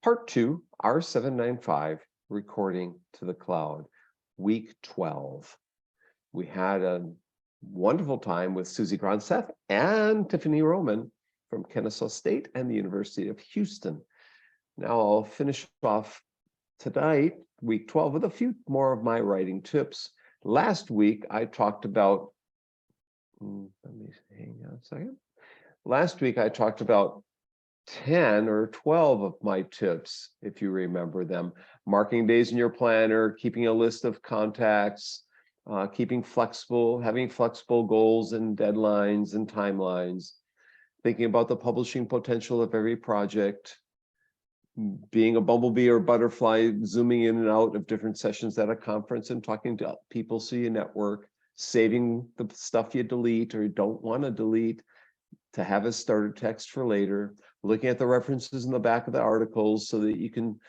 Part 2, R795, recording to the cloud, week 12. We had a wonderful time with Susie Gronseth and Tiffany Roman from Kennesaw State and the University of Houston. Now I'll finish off tonight, week 12, with a few more of my writing tips. Last week, I talked about, let me hang on a second. Last week, I talked about 10 or 12 of my tips, if you remember them. Marking days in your planner, keeping a list of contacts, keeping flexible, having flexible goals and deadlines and timelines, thinking about the publishing potential of every project, being a bumblebee or butterfly, zooming in and out of different sessions at a conference and talking to people so you network, saving the stuff you delete or don't want to delete to have as starter text for later, looking at the references in the back of the articles so that you can,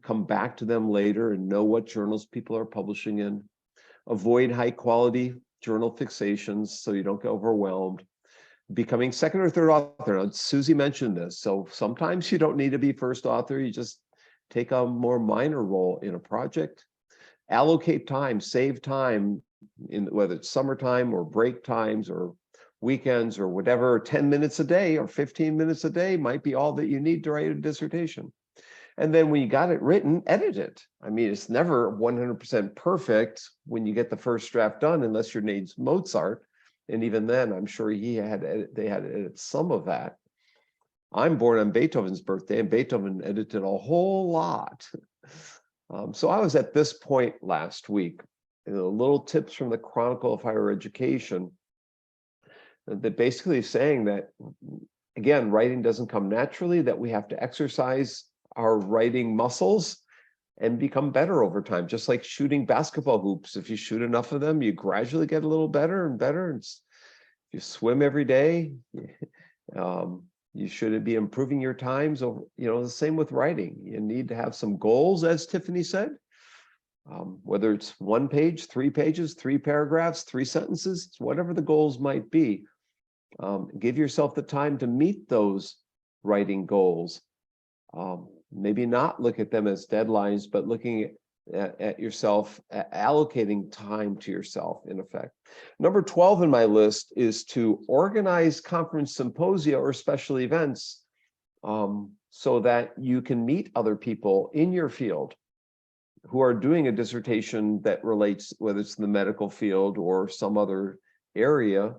come back to them later and know what journals people are publishing in. Avoid high quality journal fixations so you don't get overwhelmed. Becoming second or third author. Now, Susie mentioned this. So sometimes you don't need to be first author. You just take a more minor role in a project. Allocate time, save time, in whether it's summertime or break times or weekends or whatever. 10 minutes a day or 15 minutes a day might be all that you need to write a dissertation. And then when you got it written, edit it. I mean, it's never 100% perfect when you get the first draft done, unless your name's Mozart. And even then, I'm sure they had to edit some of that. I'm born on Beethoven's birthday, and Beethoven edited a whole lot. So I was at this point last week. Little tips from the Chronicle of Higher Education. That basically saying that, again, writing doesn't come naturally, that we have to exercise our writing muscles and become better over time, just like shooting basketball hoops. If you shoot enough of them, you gradually get a little better and better. And if you swim every day, you should be improving your times. The same with writing. You need to have some goals, as Tiffany said, whether it's 1 page, 3 pages, 3 paragraphs, 3 sentences, whatever the goals might be. Give yourself the time to meet those writing goals. Maybe not look at them as deadlines, but looking at yourself, allocating time to yourself, in effect. Number 12 in my list is to organize conference symposia or special events so that you can meet other people in your field who are doing a dissertation that relates, whether it's the medical field or some other area,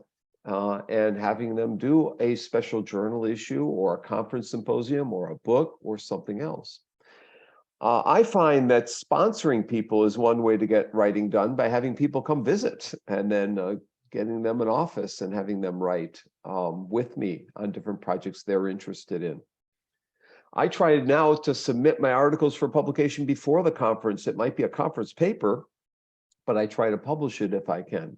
and having them do a special journal issue or a conference symposium or a book or something else. I find that sponsoring people is one way to get writing done, by having people come visit and then getting them an office and having them write with me on different projects they're interested in. I try now to submit my articles for publication before the conference. It might be a conference paper, but I try to publish it if I can.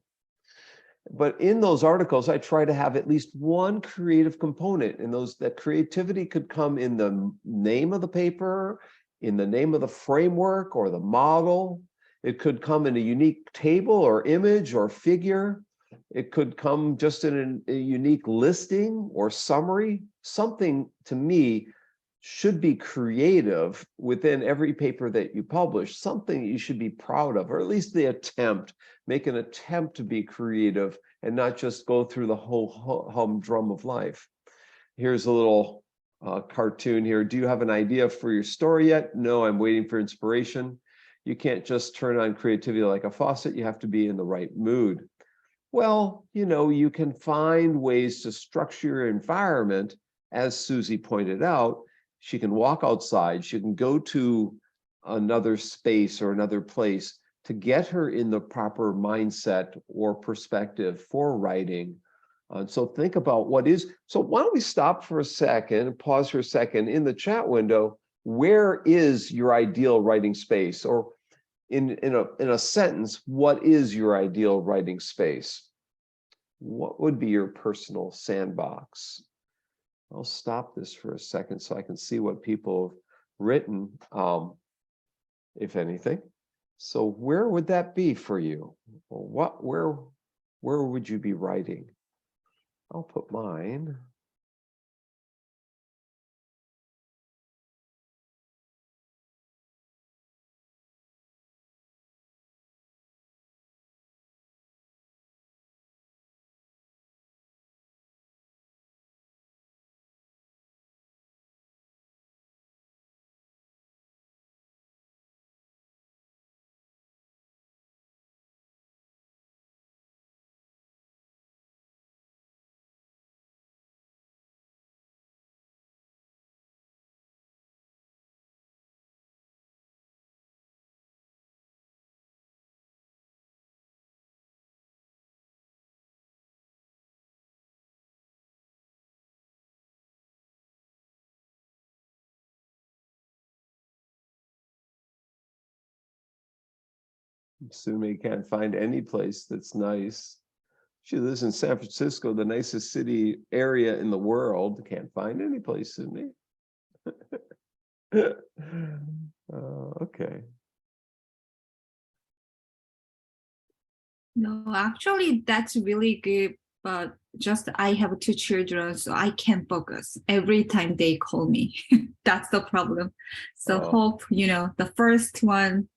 But in those articles, I try to have at least one creative component, and that creativity could come in the name of the paper, in the name of the framework or the model. It could come in a unique table or image or figure. It could come just in a unique listing or summary. Something, to me, should be creative within every paper that you publish, something you should be proud of, or at least make an attempt to be creative and not just go through the whole humdrum of life. Here's a little cartoon here. Do you have an idea for your story yet? No, I'm waiting for inspiration. You can't just turn on creativity like a faucet. You have to be in the right mood. Well, you can find ways to structure your environment, as Susie pointed out. She can walk outside, she can go to another space or another place to get her in the proper mindset or perspective for writing. So think about so why don't we stop for a second, pause for a second in the chat window. Where is your ideal writing space? Or in a sentence, what is your ideal writing space? What would be your personal sandbox? I'll stop this for a second so I can see what people have written, if anything. So where would that be for you? Where would you be writing? I'll put mine. Sumi can't find any place that's nice. She lives in San Francisco, the nicest city area in the world. Can't find any place, Sumi. Okay. No, actually, that's really good. But just I have two children, so I can't focus every time they call me. That's the problem. So hope, the first one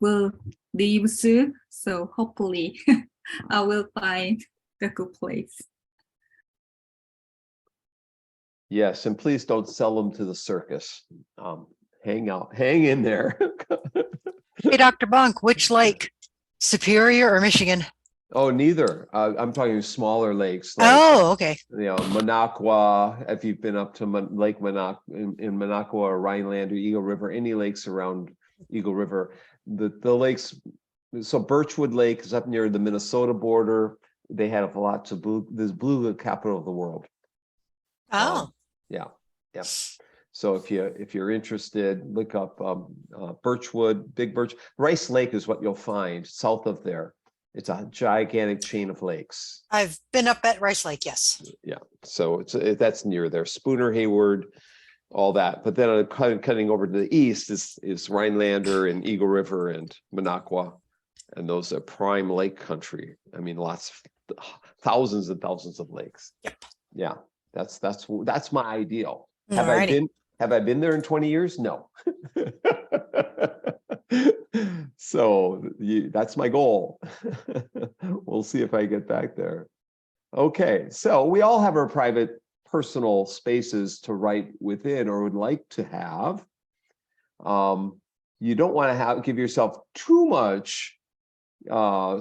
will leave soon. So hopefully I will find the good place. Yes, and please don't sell them to the circus. Hang in there. Hey, Dr. Bonk, which lake? Superior or Michigan? Oh, neither. I'm talking smaller lakes. Oh, okay. Minocqua, if you've been up to Lake Minocqua in Minocqua or Rhineland or Eagle River, any lakes around Eagle River. The lakes, so Birchwood Lake is up near the Minnesota border. They have lots of blue, this blue capital of the world. Oh. Yeah. So if you're interested, look up Birchwood, Big Birch. Rice Lake is what you'll find south of there. It's a gigantic chain of lakes. I've been up at Rice Lake, yes. Yeah, so that's near there. Spooner, Hayward, all that. But then cutting over to the east is Rhinelander and Eagle River and Minocqua, and those are prime lake country. I mean, thousands and thousands of lakes. Yep. Yeah, that's my ideal. Alrighty. Have I been there in 20 years? No. So that's my goal. We'll see if I get back there. Okay, so we all have our private personal spaces to write within or would like to have. You don't want to give yourself too much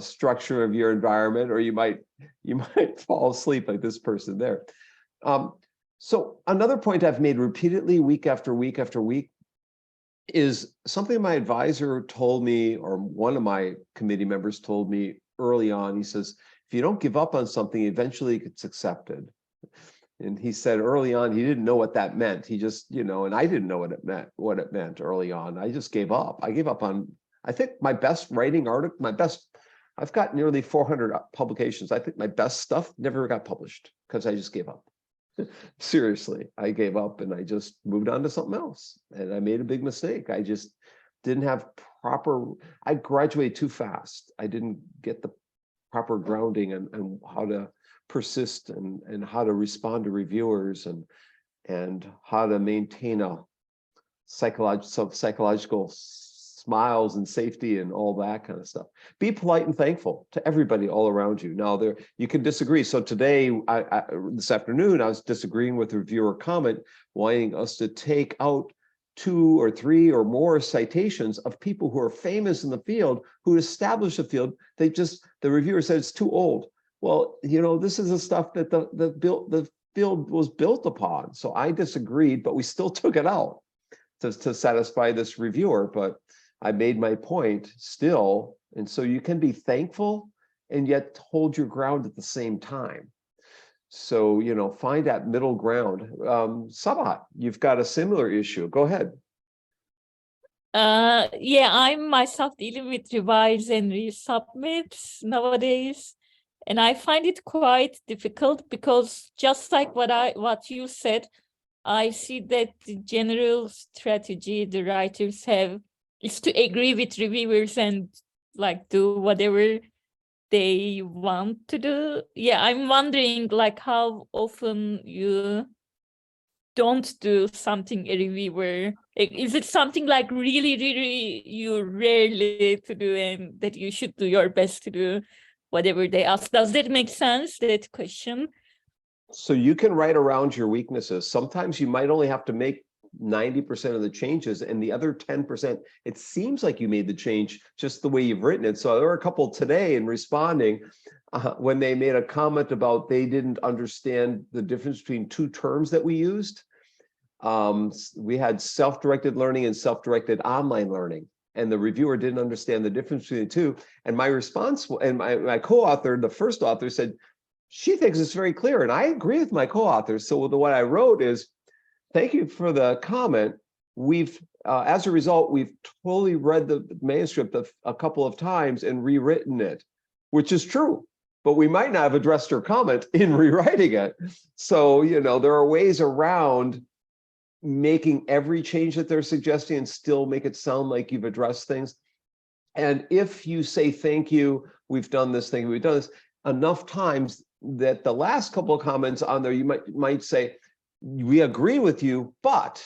structure of your environment, or you might fall asleep like this person there. So another point I've made repeatedly week after week after week is something my advisor told me, or one of my committee members told me early on. He says, if you don't give up on something, eventually it gets accepted. And he said early on, he didn't know what that meant. He just, and I didn't know what it meant early on. I just gave up. I gave up on, I think my best writing article, I've got nearly 400 publications. I think my best stuff never got published because I just gave up. Seriously, I gave up and I just moved on to something else. And I made a big mistake. I just didn't have I graduated too fast. I didn't get the proper grounding and how to persist and how to respond to reviewers and how to maintain a psychological smiles and safety and all that kind of stuff. Be polite and thankful to everybody all around you. Now, you can disagree. So today, this afternoon, I was disagreeing with a reviewer comment, wanting us to take out 2 or 3 or more citations of people who are famous in the field, who established the field. The reviewer said it's too old. Well, this is the stuff that the field was built upon. So I disagreed, but we still took it out to satisfy this reviewer. But I made my point still. And so you can be thankful and yet hold your ground at the same time. So, find that middle ground. Sabat, you've got a similar issue. Go ahead. Yeah, I'm myself dealing with revise and resubmits nowadays. And I find it quite difficult because just like what you said, I see that the general strategy the writers have is to agree with reviewers and do whatever they want to do. Yeah, I'm wondering how often you don't do something a reviewer. Is it something really, really you rarely to do and that you should do your best to do whatever they ask? Does that make sense, that question? So you can write around your weaknesses. Sometimes you might only have to make 90% of the changes, and the other 10%, it seems like you made the change just the way you've written it. So there were a couple today in responding when they made a comment about they didn't understand the difference between 2 terms that we used. We had self-directed learning and self-directed online learning, and the reviewer didn't understand the difference between the two. And my response, and my co-author, the first author, said she thinks it's very clear, and I agree with my co-author. So what I wrote is, thank you for the comment. we've, as a result, we've totally read the manuscript a couple of times and rewritten it, which is true, but we might not have addressed her comment in rewriting it. So, you know, there are ways around making every change that they're suggesting and still make it sound like you've addressed things. And if you say, thank you, we've done this thing, we've done this enough times that the last couple of comments on there, you might say, we agree with you, but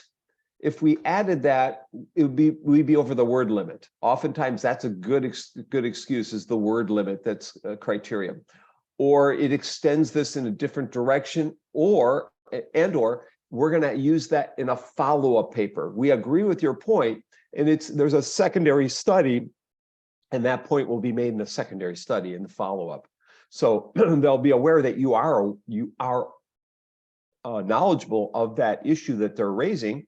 if we added that, we'd be over the word limit. Oftentimes that's a good excuse, is the word limit that's a criterion. Or it extends this in a different direction, or we're going to use that in a follow-up paper. We agree with your point, and there's a secondary study, and that point will be made in a secondary study in the follow-up. So they'll be aware that you are knowledgeable of that issue that they're raising,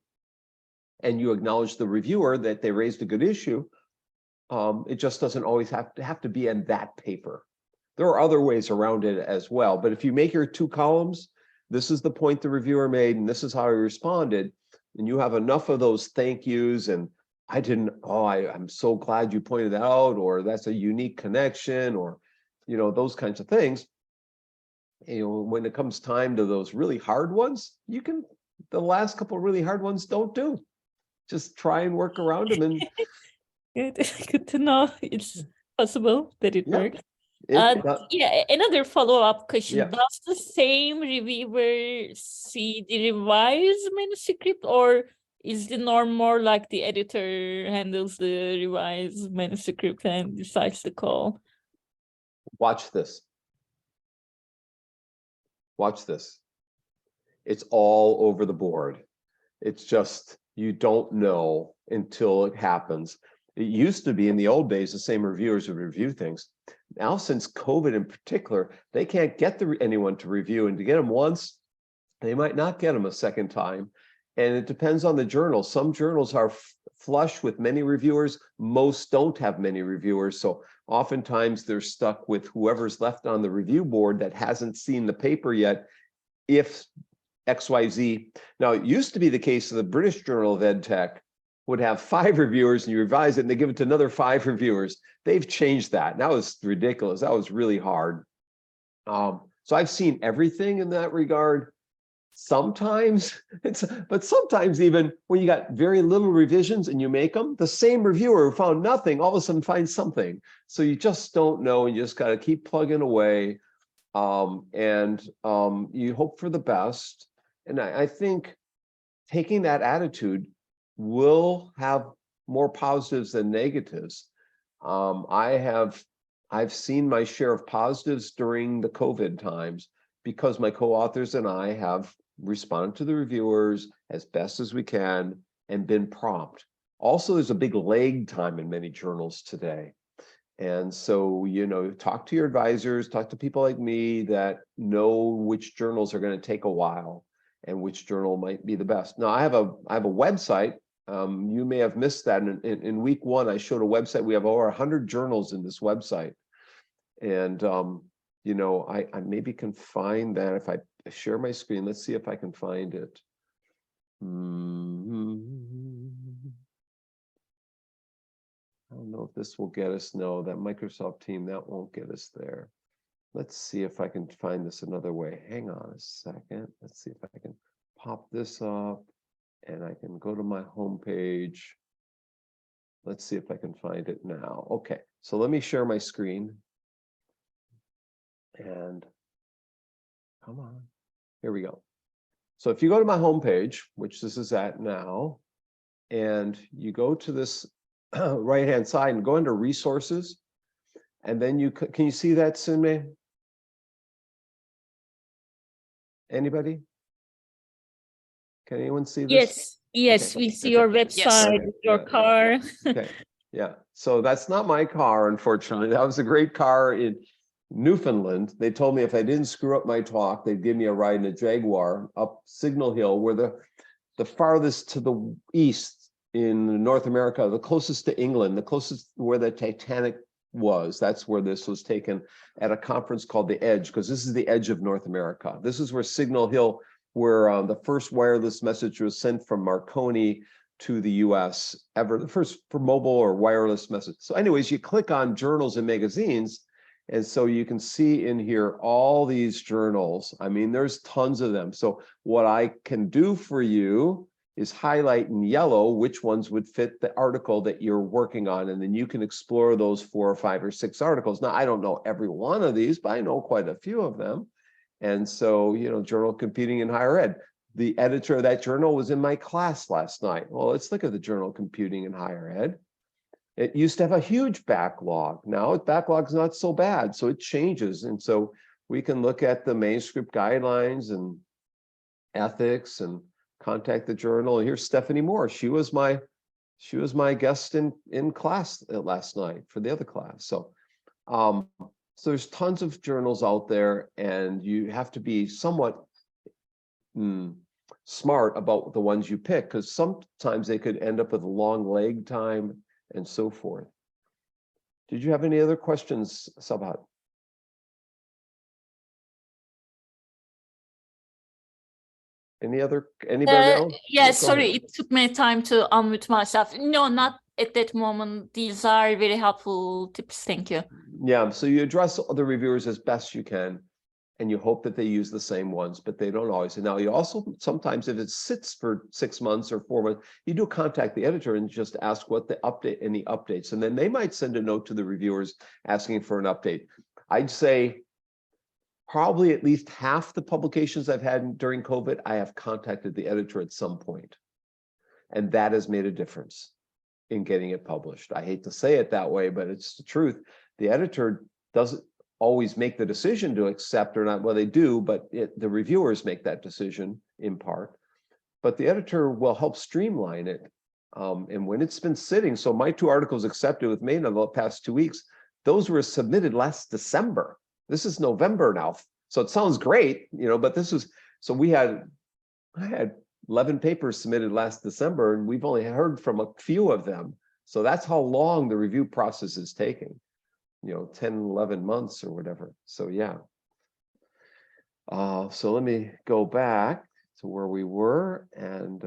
and you acknowledge the reviewer that they raised a good issue. It just doesn't always have to be in that paper. There are other ways around it as well, but if you make your 2 columns, this is the point the reviewer made, and this is how he responded, and you have enough of those thank yous and I'm so glad you pointed that out, or that's a unique connection, or, you know, those kinds of things. You know, when it comes time to those really hard ones, the last couple of really hard ones don't do. Just try and work around them. And good to know it's possible that it works. Yeah, another follow-up question. Yeah. Does the same reviewer see the revised manuscript, or is the norm more like the editor handles the revised manuscript and decides the call? Watch this. Watch this. It's all over the board. It's just, you don't know until it happens. It used to be in the old days, the same reviewers would review things. Now, since COVID in particular, they can't get anyone to review, and to get them once, they might not get them a second time. And it depends on the journal. Some journals are flush with many reviewers. Most don't have many reviewers. So oftentimes they're stuck with whoever's left on the review board that hasn't seen the paper yet, if XYZ. Now, it used to be the case of the British Journal of EdTech would have 5 reviewers, and you revise it and they give it to another 5 reviewers. They've changed that. That was ridiculous. That was really hard. So I've seen everything in that regard. Sometimes but sometimes even when you got very little revisions and you make them, the same reviewer who found nothing all of a sudden finds something. So you just don't know, and you just got to keep plugging away, and you hope for the best. And I think taking that attitude will have more positives than negatives. I've seen my share of positives during the COVID times, because my co-authors and I have responded to the reviewers as best as we can and been prompt. Also, there's a big lag time in many journals today. And so, you know, talk to your advisors, talk to people like me that know which journals are going to take a while and which journal might be the best. Now, I have a website. You may have missed that. In week 1, I showed a website. We have over 100 journals in this website. And you know, I maybe can find that if I share my screen. Let's see if I can find it. I don't know if this will get us. No, that Microsoft team, that won't get us there. Let's see if I can find this another way. Hang on a second. Let's see if I can pop this up, and I can go to my home page. Let's see if I can find it now. Okay, so let me share my screen. And come on, here we go. So if you go to my homepage, which this is at now, and you go to this right-hand side and go into resources, and then can you see that, Sunmei? Anybody? Can anyone see this? Yes, Okay. we see your website, your car. Okay, yeah. So that's not my car, unfortunately. That was a great car in Newfoundland. They told me if I didn't screw up my talk, they'd give me a ride in a Jaguar up Signal Hill, where the farthest to the east in North America, the closest to England, the closest where the Titanic was. That's where this was taken, at a conference called The Edge, because this is the edge of North America. This is where Signal Hill, where the first wireless message was sent from Marconi to the US ever, the first for mobile or wireless message. So anyways, you click on journals and magazines, and so you can see in here all these journals. I mean, there's tons of them. So what I can do for you is highlight in yellow which ones would fit the article that you're working on, and then you can explore those 4 or 5 or 6 articles. Now, I don't know every one of these, but I know quite a few of them. And so, Journal Computing in Higher Ed. The editor of that journal was in my class last night. Well, let's look at the Journal Computing in Higher Ed. It used to have a huge backlog. Now its backlog's not so bad, so it changes. And so we can look at the manuscript guidelines and ethics and contact the journal. And here's Stephanie Moore. She was my guest in class last night for the other class. So there's tons of journals out there, and you have to be somewhat smart about the ones you pick, because sometimes they could end up with a long lag time and so forth. Did you have any other questions, Sabhat? Anybody else? Yeah, Go sorry, ahead. it took me time to unmute myself. No, not at that moment. These are very helpful tips. Thank you. Yeah, so you address the reviewers as best you can, and you hope that they use the same ones, but they don't always. And now you also, sometimes if it sits for 6 months or 4 months, you do contact the editor and just ask what any updates, and then they might send a note to the reviewers asking for an update. I'd say probably at least half the publications I've had during COVID, I have contacted the editor at some point. And that has made a difference in getting it published. I hate to say it that way, but it's the truth. The editor doesn't always make the decision to accept or not. Well, they do, but the reviewers make that decision in part. But the editor will help streamline it. And when it's been sitting, so my 2 articles accepted with me in the past 2 weeks, those were submitted last December. This is November now. So it sounds great, but this was, so I had 11 papers submitted last December, and we've only heard from a few of them. So that's how long the review process is taking. 10, 11 months or whatever. So yeah. So let me go back to where we were. And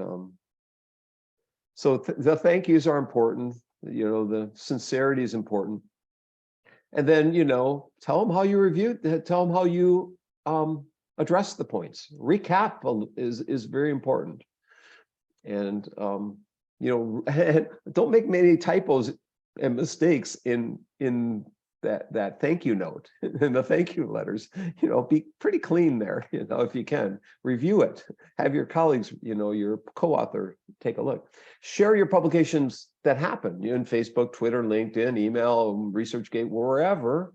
so the thank yous are important. The sincerity is important. And then, tell them how you reviewed, tell them how you address the points. Recap is very important. And, don't make many typos and mistakes in that thank you note and the thank you letters. Be pretty clean there, if you can. Review it. Have your colleagues, your co-author, take a look. Share your publications that happen in Facebook, Twitter, LinkedIn, email, ResearchGate, wherever.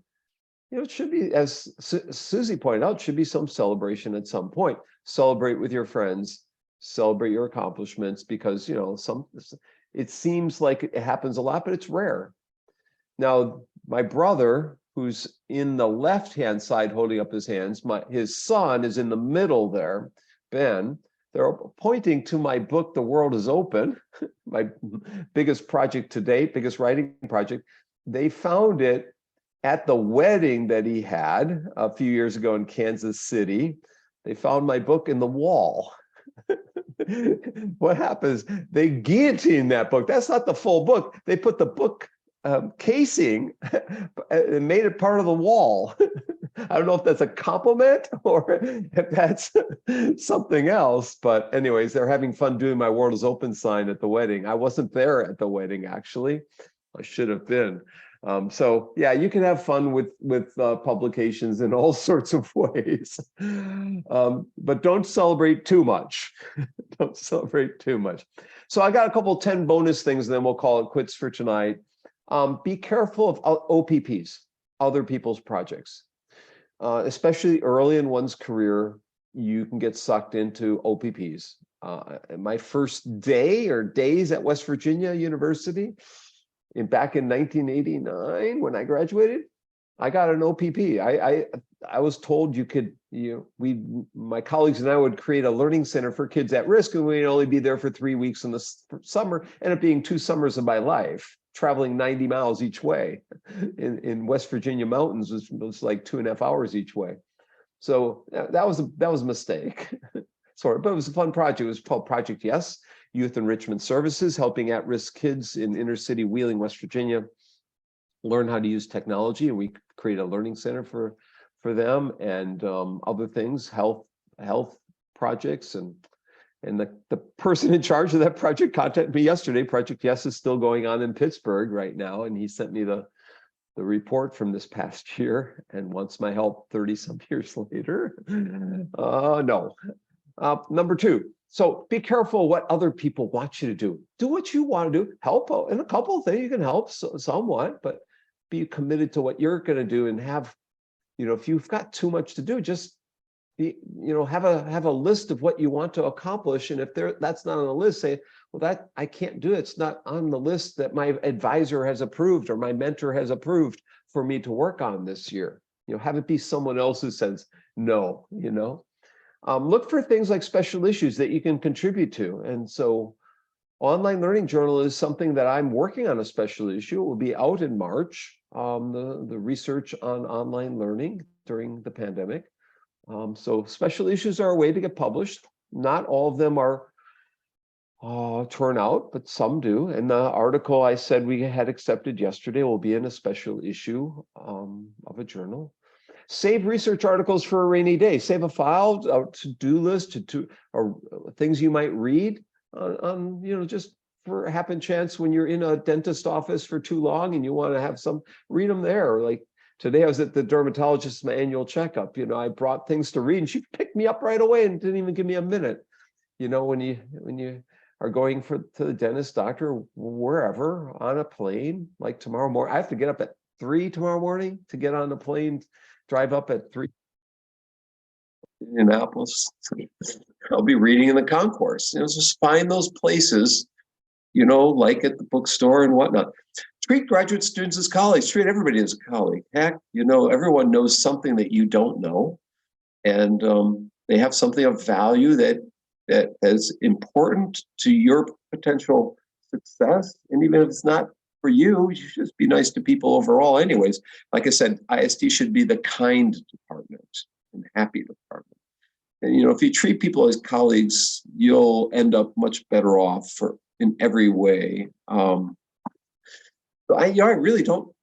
It should be, as Susie pointed out, should be some celebration at some point. Celebrate with your friends, celebrate your accomplishments, because it seems like it happens a lot, but it's rare. Now, my brother, who's in the left-hand side holding up his hands, his son is in the middle there, Ben. They're pointing to my book, The World is Open, my biggest project to date, biggest writing project. They found it at the wedding that he had a few years ago in Kansas City. They found my book in the wall. What happens? They guillotine that book. That's not the full book. They put the book casing and made it part of the wall. I don't know if that's a compliment or if that's something else, but anyways, they're having fun doing my World is Open sign at the wedding. I wasn't there at the wedding, actually. I should have been. So yeah, you can have fun with publications in all sorts of ways, but don't celebrate too much. Don't celebrate too much. So I got a couple 10 bonus things, and then we'll call it quits for tonight. Be careful of OPPs, other people's projects, especially early in one's career. You can get sucked into OPPs. My first day or days at West Virginia University, back in 1989 when I graduated, I got an OPP. I was told you could, my colleagues and I would create a learning center for kids at risk, and we'd only be there for 3 weeks in the summer. Ended up being 2 summers of my life, traveling 90 miles each way in West Virginia mountains. Was like 2.5 hours each way. So that was a mistake. Sorry, but it was a fun project. It was called Project Yes. Youth Enrichment Services, helping at-risk kids in inner city Wheeling, West Virginia, learn how to use technology. And we create a learning center for them, and other things, health projects. And the person in charge of that project contacted me yesterday. Project Yes is still going on in Pittsburgh right now, and he sent me the report from this past year and wants my help 30 some years later. No. Number two, so be careful what other people want you to do. Do what you want to do. Help in a couple of things. You can help somewhat, but be committed to what you're going to do, and have, if you've got too much to do, just have a list of what you want to accomplish. And if that's not on the list, say, well, that I can't do it. It's not on the list that my advisor has approved or my mentor has approved for me to work on this year. Have it be someone else who says no. Look for things like special issues that you can contribute to. And so Online Learning Journal is something that I'm working on a special issue. It will be out in March, the research on online learning during the pandemic. So special issues are a way to get published. Not all of them are turn out, but some do. And the article I said we had accepted yesterday will be in a special issue of a journal. Save research articles for a rainy day. Save a file, a to-do list, or things you might read on just for a happen chance when you're in a dentist office for too long and you want to have read them there. Like today I was at the dermatologist's annual checkup. I brought things to read and she picked me up right away and didn't even give me a minute. When you are going to the dentist, doctor, wherever, on a plane, like tomorrow morning, I have to get up at 3 tomorrow morning to get on the plane, drive up at 3 in Indianapolis. I'll be reading in the concourse. Just find those places, like at the bookstore and whatnot. Treat graduate students as colleagues. Treat everybody as a colleague. Heck, everyone knows something that you don't know, and they have something of value that is important to your potential success. And even if it's not for you, you should just be nice to people overall. Anyways, like I said, ISD should be the kind department and happy department. And if you treat people as colleagues, you'll end up much better off in every way. I really don't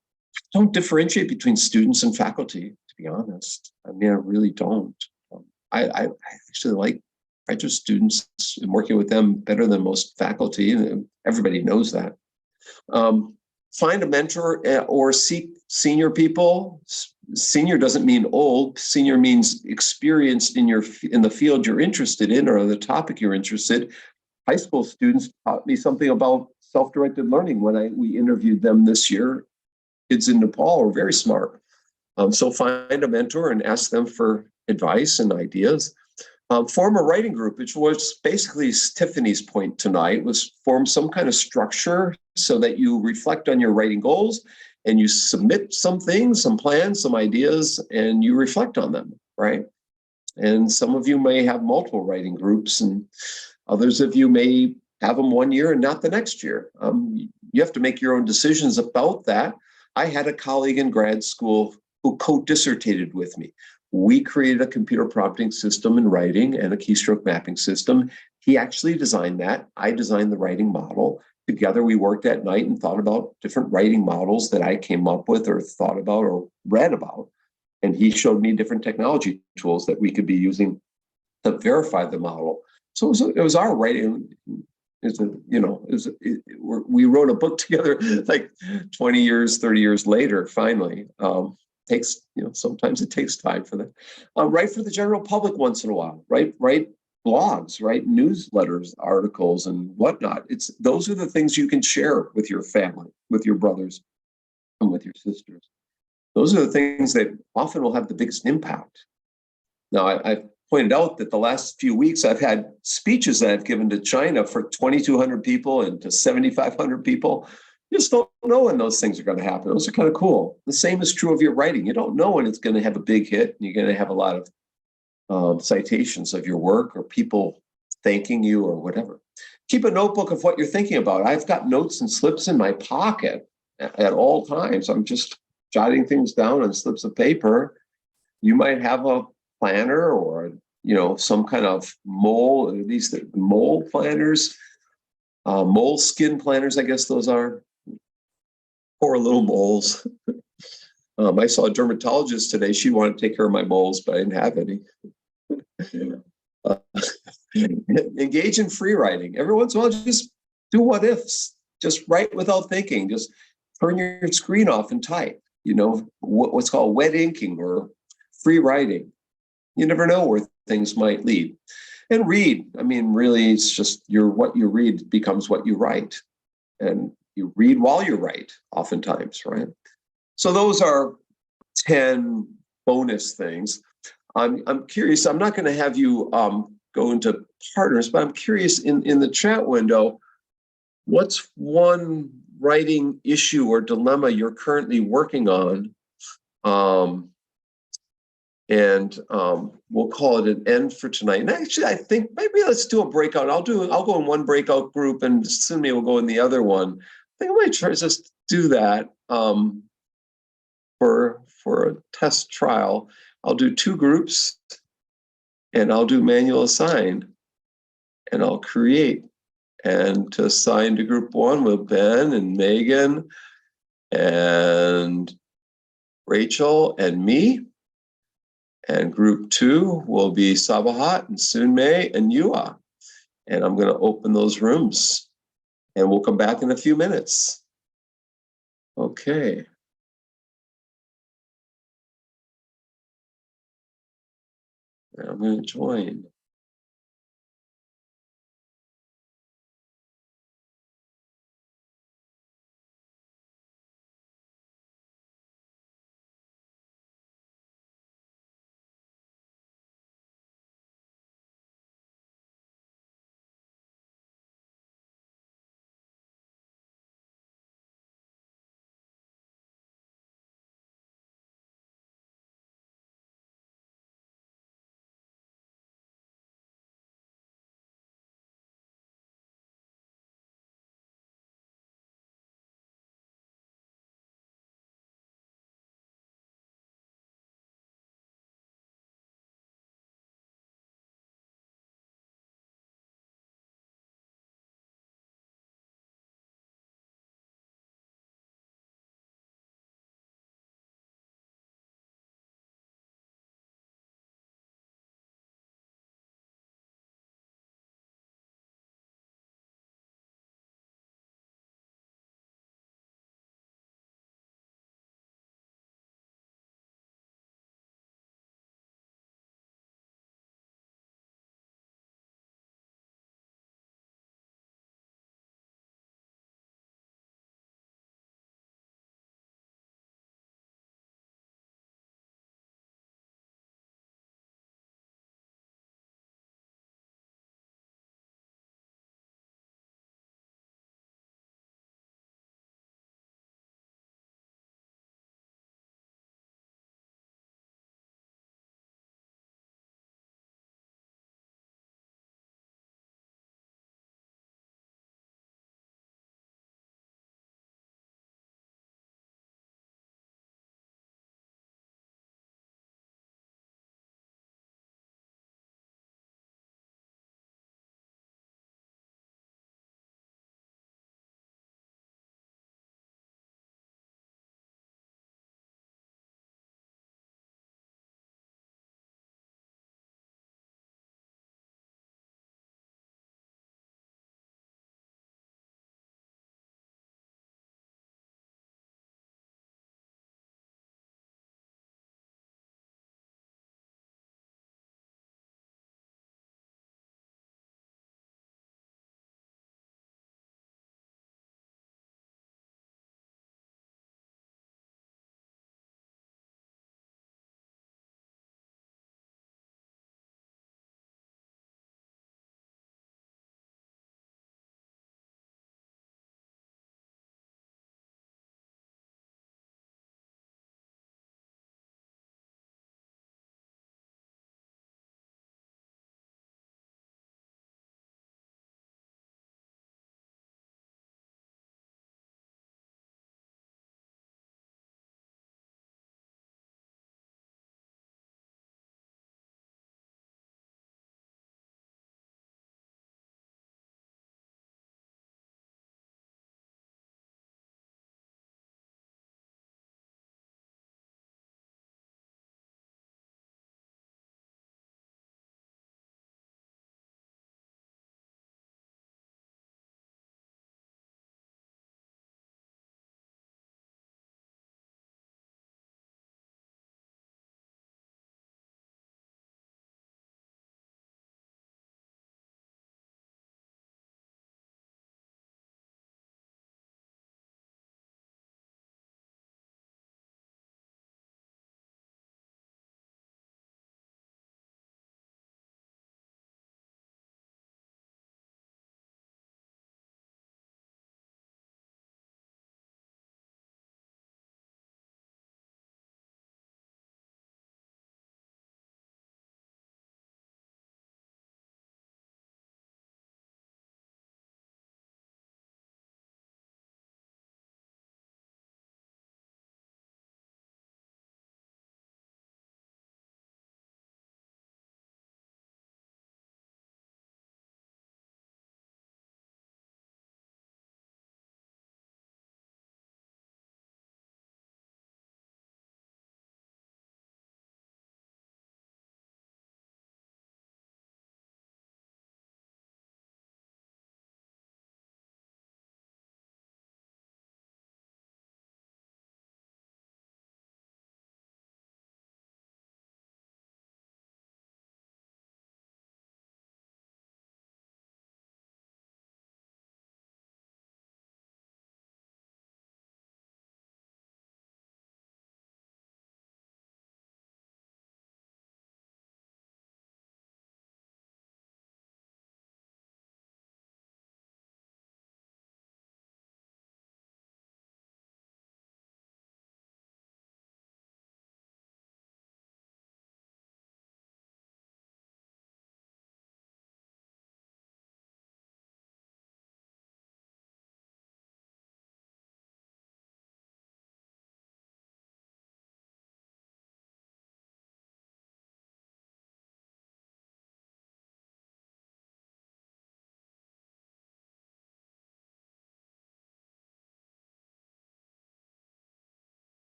differentiate between students and faculty, to be honest. I really don't. I actually like graduate students and working with them better than most faculty, and everybody knows that. Find a mentor or seek senior people. Senior doesn't mean old. Senior means experienced in the field you're interested in or the topic you're interested. High school students taught me something about self-directed learning when we interviewed them this year. Kids in Nepal are very smart. So find a mentor and ask them for advice and ideas. Form a writing group, which was basically Tiffany's point tonight, was form some kind of structure so that you reflect on your writing goals and you submit some things, some plans, some ideas, and you reflect on them, right? And some of you may have multiple writing groups, and others of you may have them one year and not the next year. You have to make your own decisions about that. I had a colleague in grad school who co-dissertated with me. We created a computer prompting system in writing and a keystroke mapping system. He actually designed that. I designed the writing model. Together, we worked at night and thought about different writing models that I came up with or thought about or read about. And he showed me different technology tools that we could be using to verify the model. So it was our writing. We wrote a book together like 20 years, 30 years later, finally. Sometimes it takes time for that. Write for the general public once in a while, right? Write blogs, write newsletters, articles, and whatnot. Those are the things you can share with your family, with your brothers, and with your sisters. Those are the things that often will have the biggest impact. Now, I've pointed out that the last few weeks I've had speeches that I've given to China for 2,200 people and to 7,500 people. You just don't know when those things are going to happen. Those are kind of cool. The same is true of your writing. You don't know when it's going to have a big hit and you're going to have a lot of citations of your work or people thanking you or whatever. Keep a notebook of what you're thinking about. I've got notes and slips in my pocket at all times. I'm just jotting things down on slips of paper. You might have a planner or some kind of mole. These mole planners Mole skin planners, I guess those are. Poor little moles. I saw a dermatologist today. She wanted to take care of my moles, but I didn't have any. Engage in free writing. Every once in a while, just do what ifs. Just write without thinking. Just turn your screen off and type. What's called wet inking or free writing. You never know where things might lead. And read. I mean, really, it's just what you read becomes what you write. And you read while you write, oftentimes, right? So those are 10 bonus things. I'm curious. I'm not going to have you go into partners, but I'm curious in the chat window, what's one writing issue or dilemma you're currently working on? We'll call it an end for tonight. And actually, I think maybe let's do a breakout. I'll go in one breakout group, and Sumi will go in the other one. I think I might try to just do that for a test trial. I'll do 2 groups, and I'll do manual assign, and I'll create. And to assign to group 1 with Ben and Megan and Rachel and me. And group 2 will be Sabahat and Sunmei and Yua. And I'm going to open those rooms. And we'll come back in a few minutes. Okay. And I'm going to join.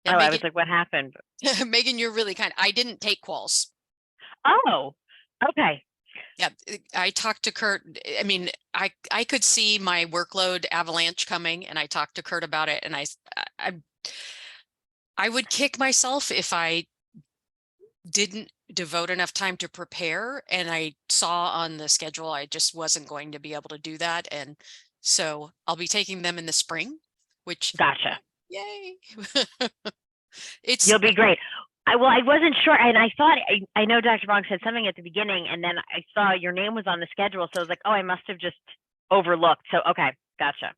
Oh, I was like, what happened? Megan, you're really kind. I didn't take quals. Oh, okay. Yeah, I talked to Curt. I mean, I could see my workload avalanche coming, and I talked to Curt about it. And I would kick myself if I didn't devote enough time to prepare. And I saw on the schedule I just wasn't going to be able to do that. And so I'll be taking them in the spring, which Gotcha. yay! You'll be great. I wasn't sure, and I thought I know Dr. Bonk said something at the beginning, and then I saw your name was on the schedule, so I was like, oh, I must have just overlooked. So okay, gotcha.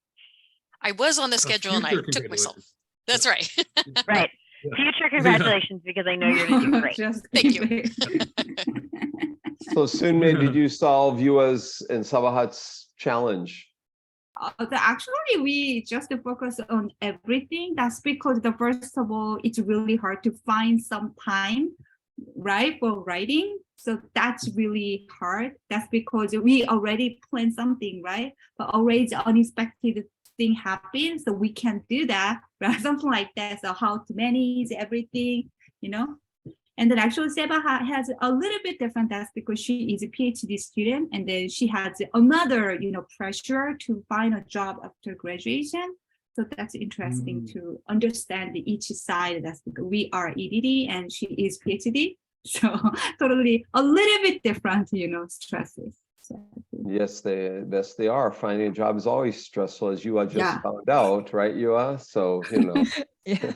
I was on the schedule and I future took myself. congratulations. That's right. Right. Yeah. Future congratulations, because I know you're going to do great. Just Thank you. So Sunmei, did you solve Yua's and Sabahat's challenge? Actually, we just focus on everything. That's because first of all, it's really hard to find some time, right, for writing. So that's really hard. That's because we already planned something, right? But always unexpected thing happens, so we can't do that, right? Something like that. So how to manage everything, you know? And then actually Seba has a little bit different. That's because she is a PhD student, and then she has another, pressure to find a job after graduation. So that's interesting to understand each side. That's because we are EDD and she is PhD. So totally a little bit different, stresses. So, Yes, they are. Finding a job is always stressful, as Yua just Yeah. found out, right, Yua? So, Yeah.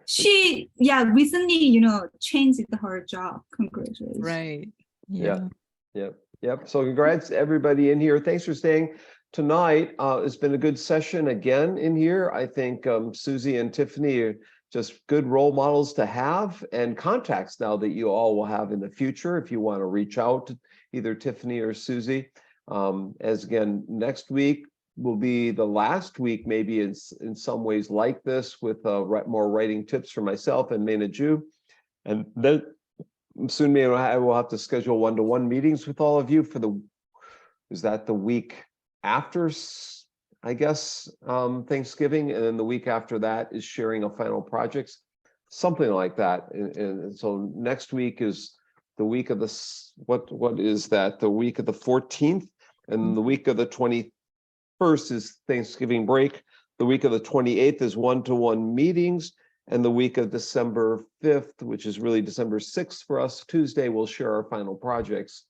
she recently changed her job. Congratulations. Right. Yeah. Yep. So congrats everybody in here. Thanks for staying tonight. It's been a good session again in here. I think Susie and Tiffany are just good role models to have, and contacts now that you all will have in the future if you want to reach out to either Tiffany or Susie. As again, next week will be the last week, maybe in some ways like this, with more writing tips for myself and Mena Ju. And then soon I will have to schedule one-to-one meetings with all of you for is that the week after, I guess, Thanksgiving, and then the week after that is sharing of final projects, something like that. And so next week is the week of what is that? The week of the 14th, and the week of the 21st is Thanksgiving break. The week of the 28th is one-to-one meetings, and the week of December 5th, which is really December 6th for us, Tuesday, we'll share our final projects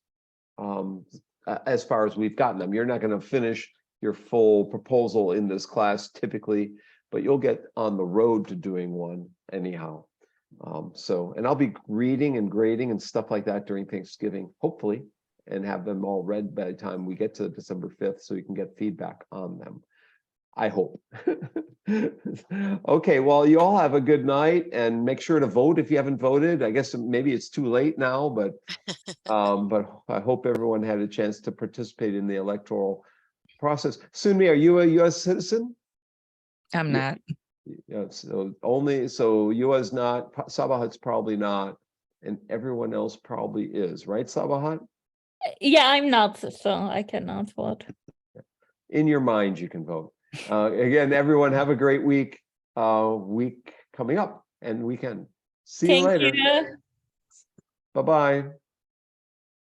as far as we've gotten them. You're not going to finish your full proposal in this class typically, but you'll get on the road to doing one anyhow. And I'll be reading and grading and stuff like that during Thanksgiving, hopefully, and have them all read by the time we get to December 5th, so you can get feedback on them. I hope. Okay, well, you all have a good night, and make sure to vote if you haven't voted. I guess maybe it's too late now, but I hope everyone had a chance to participate in the electoral process. Sunmi, are you a U.S. citizen? I'm not. Yeah, so Yua's not, Sabahat's probably not, and everyone else probably is, right, Sabahat? Yeah, I'm not, so I cannot vote. In your mind, you can vote. Again, everyone have a great week coming up and weekend. See you Thank later. you. Bye-bye.